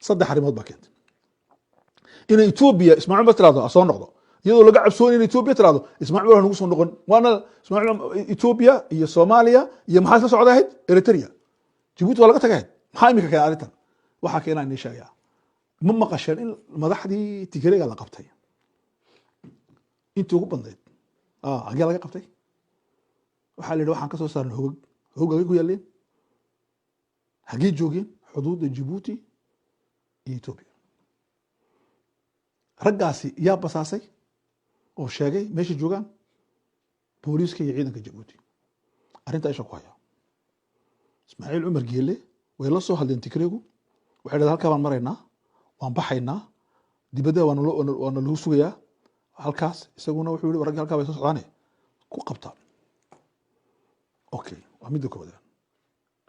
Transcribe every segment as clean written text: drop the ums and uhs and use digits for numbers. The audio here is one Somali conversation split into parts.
saddex arrimood baa keentay inay Ethiopia Ismaaciil Cumar tiraahdo soo noqdo iyadoo laga cabsoon in Ethiopia tiraahdo Ismaaciil Cumar nagu soo noqon waana Ismaaciil Ethiopia iyo Soomaaliya iyo maxaa la socdahay Eritrea Djibouti waa laga tagay maxaa imika keenay arrintan waxa keenay in sheegaya ma maqasheen in madaxdii Tigreega la qabtay intii ugu badnayd agee laga qabtay waxaa la yidhi waxaan ka soo saarnay hogag ku yaaleen hagee joogeen xuduudda Djibouti iyo Ethiopia raggaasi yaa basaasay oo sheegay meesha joogaan booliiska iyo ciidanka Djibouti arrinta ay shaqo haya Ismaaciil Cumar Geele way la soo hadleen Tigreegu waxay dhahay halka baan maraynaa waan baxaynaa dibadda waan lagu sugayaa halkaas isaguna wuxuu yiri rag halka bay soo socdaan ku qabta okay waa mid kooda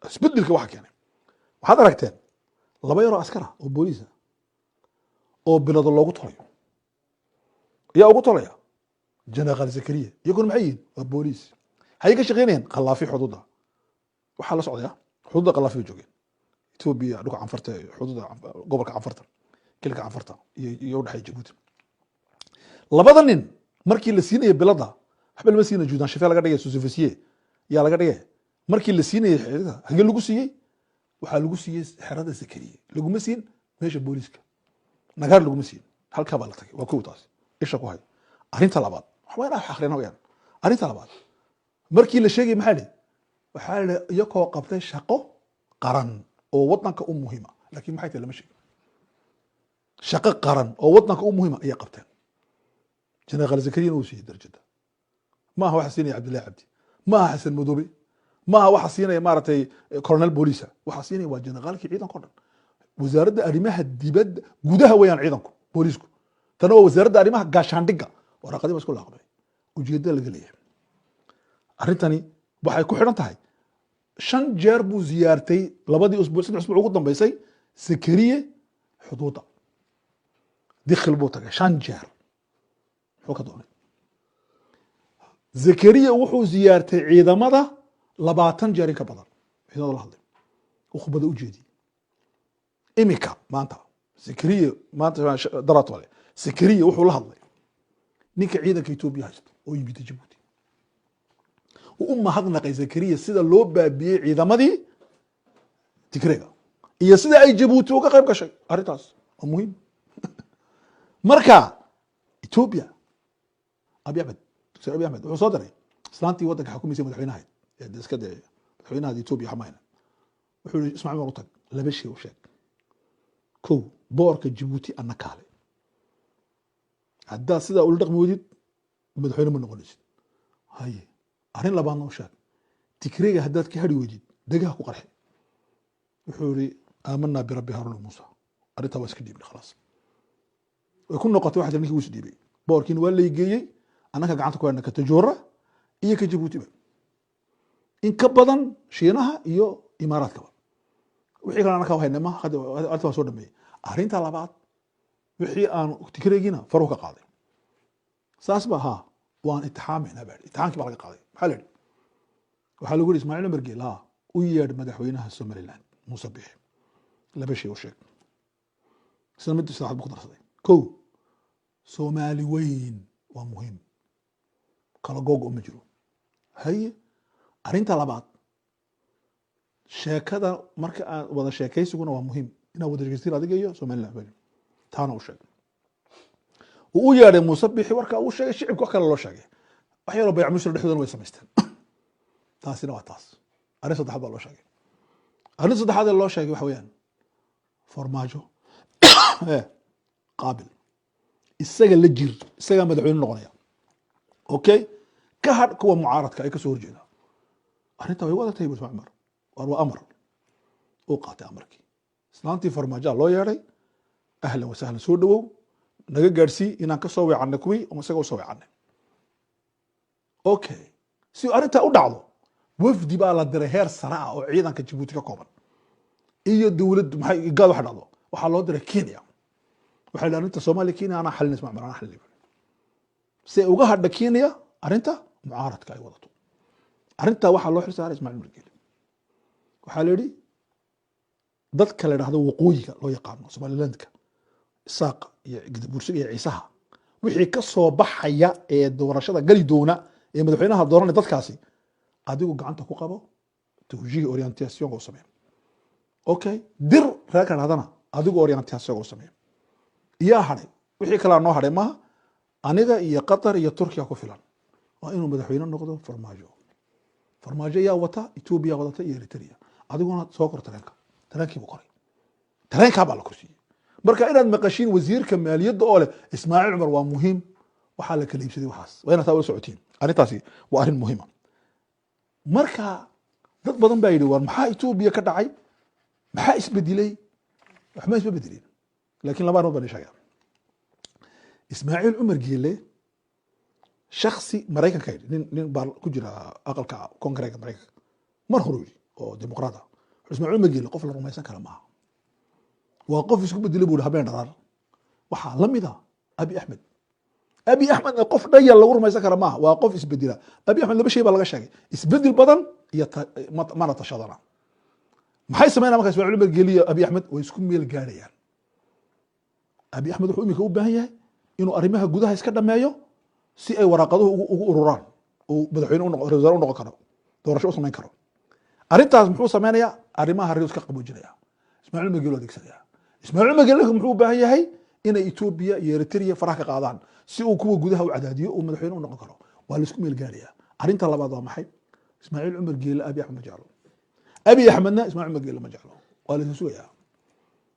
isbeddelka waxa keenay waxaad aragteen laba yaro askar oo booliis oo bilad loogu tolayo yaa ugu tolaya General Zakariya iyagu maxay yihiin waa booliis hay ka shaqeynayaan qalaafi xuduuda waxa la socdaa xuduuda qalaafi joogeen Ethiopia dhulka canfarta xuduuda gobolka canfarta kilka canfarta iyo u dhaxay Djibouti labada nin markii la siinay bilada waxba lama siinay juudan shafaa laga dhigay sous-officier yaa laga dhigay markii la siinay xirada hage lagu siiyay waxa lagu siiyay xirada Zakariya laguma siin meesha booliiska nagar laguma siin halka baa la tagay waa ku taas isha ku hay arrinta labaad waxa la akhrinaa weeyaan arrinta labaad markii la sheegay maxay waxa la iyakoo qabtay shaqo qaran oo wadanka u muhiima laakiin maxay tahay lama sheegin shaqo qaran oo wadanka u muhiima ay qabteen General Zakariya uu siiyay darajada ma aha waxa siinay Cabdullaahi Cabdi ma aha Xasan Madoobe ma aha waxa siinay maartay Colonel Booliisa waxa siinay waa generalkii ciidanka dhan wasaaradda arrimaha dibadda gudaha weeyaan ciidanku booliisku tan waa wasaaradda arrimaha gaashaandhigga waraqadii isku laaqbay ujeedada laga leeyahay arrintani waxay ku xiran tahay 5 jeer buu ziyaartay labadii usbuuc saddex usbuuc ugu dambeysay Zakariya xuduuda dikhil buu tagay 5 jeer wuxuu ka doonay Zakariya wuxuu ziyaartay ciidamada 20 jeer in ka badan ciidamada la hadlay oo khubada u jeediyay imika maanta Zakariya maanta darat wale Zakariya wuxuu la hadlay ninka ciidanka Ethiopia haysto oo yimid Djibouti oo ma hadnaqay Zakariya sida loo baabiyay ciidamadii Tigreega iyo sida ay Djibouti uga qayb gashay arrintaas oo muhiim marka Ethiopia Abiy Ahmed wuxuu soo daray islaantii wadanka xukuumaysa madaxweynaha ee iska day madaxweynaha Ethiopia xamayna wuxuu Ismaaciil Cumar tag laba shay u sheeg ko boorka Djibouti ana kaale hadda sida uu dhaqmo wadid madaxweyne ma noqonaysid haye arrin labaadna u sheeg Tigreega haddaad ka hadhi wadid dagaha ku qarxay wuxuu yiri aamanna bi rabbi Harun Musa arrinta waa iska dhiibay khalaas way ku noqotay waxa ninkii uu isdhiibay boorkiina waa la geeyay anaka gacanta ku hayna ka tajoora iyo ka Djibouti ba in ka badan Shiinaha iyo Imaaraadka wixii kale anaka hayna ma arrinta waa soo dhameeyay arrinta labaad wixii aan Tigreegina faru ka qaaday saas ba ha waan itixaamayna baa itixaamki baa laga qaaday maxaa la yiri waxa lagu yiri Ismaaciil Cumar Geele u yeedh madaxweynaha Somaliland Muuse Biixi laba shay oo sheeg sanadii saacad ku darsaday ko Soomaali weyn waa muhiim kala goog uma jiro haye arrinta labaad sheekada marka aan wada sheekaysiguna waa muhiim ina wada sheekaysiin adiga iyo Somaliland taana u sheeg uu yeedhay Muuse Biixi warka uu sheegay shicibka kale loo sheegay wax yar oo bay'ad mushar dhexdooda way sameysteen taasina waa taas arrin saddexaad baa loo sheegay arrin saddexaad ee loo sheegay waxa weeyaan farmaajo qaabil isaga la jir isaga madaxweyne noqonaya okay ka had kuwa mucaaradka ay ka soo horjeeda arrinta way wada tahay Ismaaciil Cumar waa amar oo qaatay amarkii islaantii farmaajo loo yeedhay ahlan wa sahlan soo dhawow naga gaarsi inaan ka soo weecanay kuwii oo isaga u soo weecanay okay si arrinta u dhacdo wafdi baa la diray heer sare ah oo ciidanka Djibouti ka kooban iyo dawladdu maxay gaad wax dhacdo waxa loo diray Kenya waxa la arinta Soomaaliya Kenya ana xalin Ismaaciil ana xalin si uga hadha Kenya arrinta mucaaradka ay wadato arrinta waxa loo xirsaaray Ismaaciil Cumar Geele waxa la yiri dadka la dhahdo waqooyiga loo yaqaano Somalilandka isaaqa iyo gadabuursiga iyo ciisaha wixii ka soo baxaya ee doorashada gali doona ee madaxweynaha dooranaya dadkaasi adigu gacanta ku qabo tawjiih orientation oo sameeyo okay dir raaka hadana adigu orientation oo sameeyo iyo haday wixii kala noo haday ma aniga iyo Qatar iyo Turkiya ku filan waa inuu madaxweyne noqdo farmaajo yaa wata Ethiopia wadata iyo Eritrea adiguna soo kor tareenkii buu qoray tareenka baa la kursiyay marka inaad maqashiin wasiirka maaliyadda oo leh Ismaaciil Umar waa muhiim waxa la kala iibsaday waxaas waa inaad taawil socotiin arintaasi waa arin muhiim marka dad badan baa yiri war maxaa Ethiopia ka dhacay maxaa isbedelay wax ma isbedelin laakiin laba arimood baan sheegay Ismaaciil Umar Geele shakhsi Mareykanka nin baa ku jira aqalka Kongareeska Mareykanka mar hore oo dimuqraad ah Ismaaciil Umar Geele qof la rumaysan kara maaha waa qof isku bedelay buu habeen dharaar waxa la mid ah Abi Ahmed qof dhayal lagu rumaysan kara maaha waa qof isbedela Abi Ahmed laba shay baa laga sheegay isbedel badan iyo mana tashadana maxay sameeyaan markaa Ismaaciil Umar Geele iyo Abi Ahmed way isku meel gaarayaan Abi Ahmed wuxuu imika u baahan yahay inuu arrimaha gudaha iska dhameeyo si ay waraaqaduhu ugu ururaan oo madaxweyne u noqon karo doorasho u sameyn karo arintaas muxuu sameynayaa arrimaha riiska qaboojinaya Ismaaciil Umar Geele adeegsanaya Ismaaciil Umar Geele muxuu u baahan yahay in Ethiopia iyo Eritrea faraha ka qaadaan si uu kuwa gudaha u cadaadiyo oo madaxweyne u noqon karo waa la isku meel gaaraya arinta labaad waa maxay Ismaaciil Umar Geele Abi Ahmed Majalo Abi Ahmedna Ismaaciil Umar Geele Majalo waa la sugayaa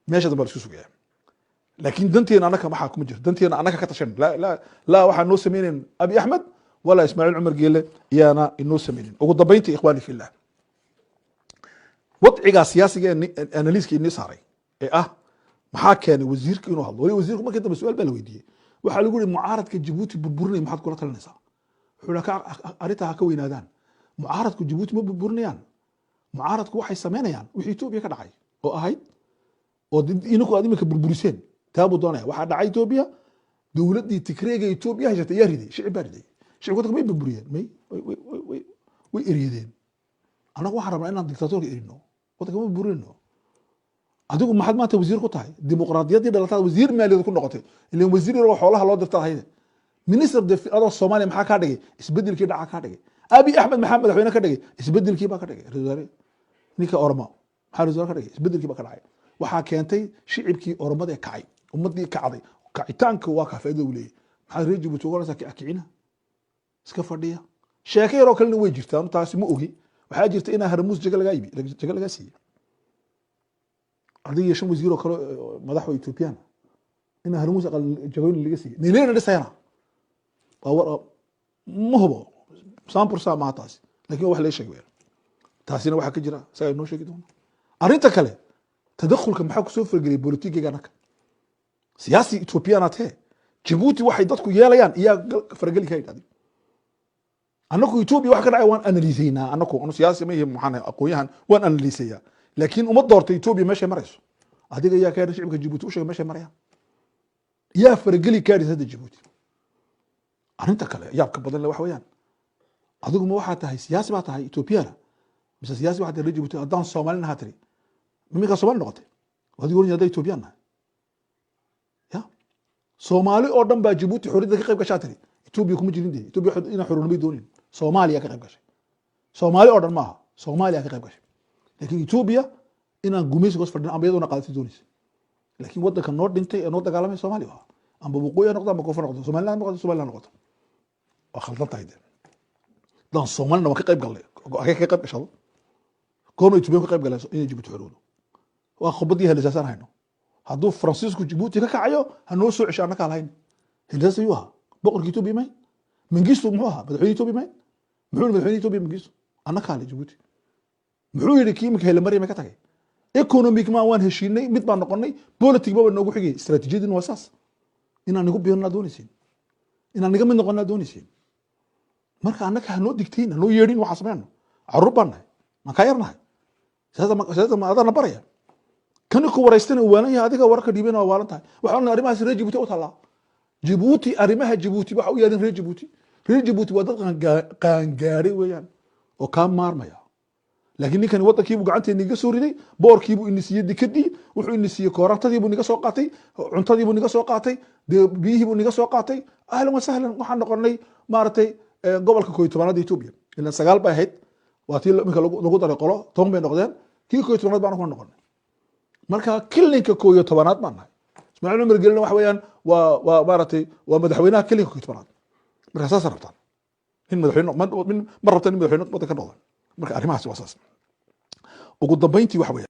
meesha daba la isku sugayaa laakiin danteena anaka waxa kuma jiro danteena anaka ka tashan la waxa noo sameeyeen Abi Ahmed wala Ismaaciil Umar Geele iyana inoo sameeyeen ugu dambeyntii ikhwaani fillah wadciga siyaasiga analysis inii saaray ee maxaa keenay wasiirka inuu hadlo wasiirku markii dambe su'aal baa la weydiiyay waxa lagu yiri mucaaradka Djibouti burburinay maxaad kula talinaysaa wuxuu ka arinta ka weynaadaan mucaaradku Djibouti ma burburinayaan mucaaradku waxay sameynayaan wixii Ethiopia ka dhacay oo ahayd oo inuu adimka burburiseen taabu doonaya waxa dhacay Ethiopia dawladii Tigreega Ethiopia haysatay yariday shicibku ma burburiyeen way eriyeen anagu waxaan rabnaa inaan dictatorka erino waddanka ma burburino adigu maxad maanta wasiir ku tahay dimuqraadiyadii dhalataa wasiir maaliyad ku noqotay ilaa wasiir oo xoolaha loo dirtaa hayde minister adoo Soomaaliya maxaa ka dhigay isbedelkii dhaca ka dhigay Abi Ahmed maxaa madaxweyne ka dhigay isbedelkii baa ka dhigay rawaare ninka Ormo maxaa rawaare ka dhigay isbedelkii baa ka dhacay waxa keentay shicibkii Ormada ee kacay ummadii kacday kacitaanka waa ka faa'iido u leeyahay maxaa reeji buu toogana kicina iska fadhiya sheekayro kalena way jirtaan taasi ma ogi waxaa jirta in Harmuus jaga laga siiyay adiga shan wasiir oo kale madaxda Ethiopian in Harmuus aqal jagooyin laga siiyay nileena dhisayna waa ma hubo 100% ma taasi laakiin wax la sheegay taasina waxa ka jira saay noo sheegi doona arinta kale tadakhulka maxaa ku soo fargelay politikiga naka siyaasi Ethiopian ate Djibouti waxay dadku yeelayaan iya fargeli ka yidhahdeen anaku Ethiopia wax ka dhacay waan analyseynaa anaku siyaasi ma yahay maxaan aqoonyahan waan analyseeyaa laakiin uma doortay Ethiopia meesha marayso adiga yaa ka shicibka Djibouti u sheegay meesha marayaan yaa fargeli ka yidhahdeen Djibouti arinta kale yaabka badan la wax weeyaan adigu ma waxa tahay siyaasi ba tahay Ethiopiana mise siyaasi waxa tahay Djibouti haddaan Soomaalina hatri mimika Soomaali noqotay adigu wariyo haday Ethiopiana ya Soomaali oo dhan baa Djibouti xorriyada ka qayb gashay tiri Ethiopia kuma jirin Ethiopia ina xornimay doonin Soomaaliya ka qayb gashay Soomaali oo dhan maaha Soomaaliya ka qayb gashay laakiin Ethiopia ina gumaysi goos fadhin ambayaduna qaadatay doonis laakiin wadanka noo dhintay ee noo dagaalamay Soomaaliya waa amba waqooyi noqdo amba koonfur noqdo Soomaaliland noqdo waa khaldan tahay dan Soomaalina waa ka qayb galay ka qayb gashay goorma Ethiopia ka qayb galay in Djibouti xorowdo waa khubadii helisaasan hayno hadduu Francisco Djibouti ka kacayo hanoo soo cishaana ka lahayn helisaas ayuu ahaa boqorkii Ethiopia may Mengistu muxuu ahaa madaxweyne Ethiopia may muxuu madaxweyne Ethiopia Mengistu annaka hal Djibouti muxuu yiri kiimika hela Maryam ka tagay economic ma waan heshiinay mid baan noqonay politic ba noogu xigay istaraatiijiyadina waa saas inaan nigu biirna doonaysiin inaan niga mid noqonna doonaysiin marka annaka hanoo digteen hanoo yeedhin waxa sameeyno carrubanay ma ka yarnahay saada ma adana baraya kan ku wareystana waanaya adiga warka dhiibana waa waalan tahay waxaan arrimahaas reer Djibouti u talaa Djibouti arrimaha Djibouti waxa u yeedhin reer Djibouti waa dad qaan gaaray weeyaan oo ka maarmaya laakiin ninkani waddankiibuu gacanteena iga soo riday boorkiibuu ini siiyey dekadii wuxuu ini siiyey koorantadiibuu niga soo qaatay cuntadiibuu niga soo qaatay biyihiibuu niga soo qaatay ahlan wa sahlan waxaan noqonay maaragtay gobolka 11aad Ethiopia ilaa 9 bay ahayd waa tii iminka lagu daray qolo 10 bay noqdeen kii 11aad baan ku noqonay marka kilinka 11aad baan nahay Ismaaciil Umar Gelina waxa weeyaan waa maaragtay waa madaxweynaha kilinka 11aad marka saas rabtaan in madaxweyne ma rabtaan in madaxweyne waddanka ka noqdo marka arrimahaas waa saas ugu dambeyntii waxa weeyaan